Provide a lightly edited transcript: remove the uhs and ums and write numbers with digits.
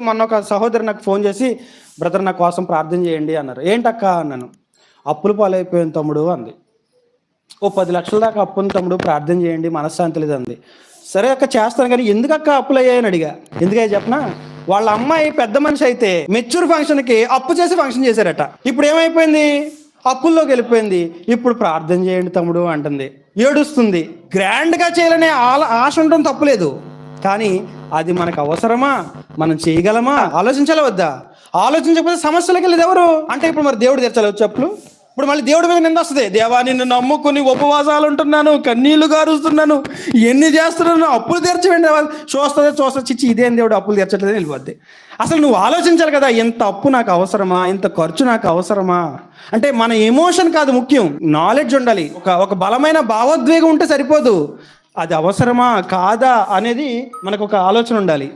మొన్న ఒక సహోదరు నాకు ఫోన్ చేసి, బ్రదర్ నా కోసం ప్రార్థన చేయండి అన్నారు. ఏంటక్క అన్నాను. అప్పులు పాలైపోయాను తమ్ముడు అంది. ఓ 10 లక్షల దాకా అప్పుని తమ్ముడు, ప్రార్థన చేయండి, మనశ్శాంతి లేదు అంది. సరే అక్క చేస్తాను, కానీ ఎందుకక్క అప్పులు అయ్యాయని అడిగా. ఎందుకయ్యా చెప్పనా, వాళ్ళ అమ్మాయి పెద్ద మనిషి అయితే మెచ్యూర్ ఫంక్షన్కి అప్పు చేసి ఫంక్షన్ చేశారట. ఇప్పుడు ఏమైపోయింది, అప్పుల్లోకి వెళ్ళిపోయింది. ఇప్పుడు ప్రార్థన చేయండి తమ్ముడు అంటుంది, ఏడుస్తుంది. గ్రాండ్గా చేయాలనే ఆశ ఉండడం తప్పులేదు, కానీ అది మనకు అవసరమా, మనం చేయగలమా, ఆలోచించాలా వద్దా? ఆలోచించకపోతే సమస్యలకి వెళ్ళేది ఎవరు అంటే, ఇప్పుడు మరి దేవుడు తెరచాలి చెప్పులు. ఇప్పుడు మళ్ళీ దేవుడి మీద నింద వస్తుంది. దేవా నిన్ను నమ్ముకుని ఉపవాసాలు ఉంటున్నాను, కన్నీళ్లు గారుస్తున్నాను, ఎన్ని చేస్తున్నాను, అప్పులు తీర్చవండి. చూస్తుంది చిచ్చి ఇదేం దేవుడు అప్పులు తీర్చట్లేదు వెళ్ళిపోద్ది. అసలు నువ్వు ఆలోచించాలి కదా, ఇంత అప్పు నాకు అవసరమా, ఇంత ఖర్చు నాకు అవసరమా అంటే. మన ఎమోషన్ కాదు ముఖ్యం, నాలెడ్జ్ ఉండాలి. ఒక బలమైన భావోద్వేగం ఉంటే సరిపోదు, అది అవసరమా కాదా అనేది మనకు ఒక ఆలోచన ఉండాలి.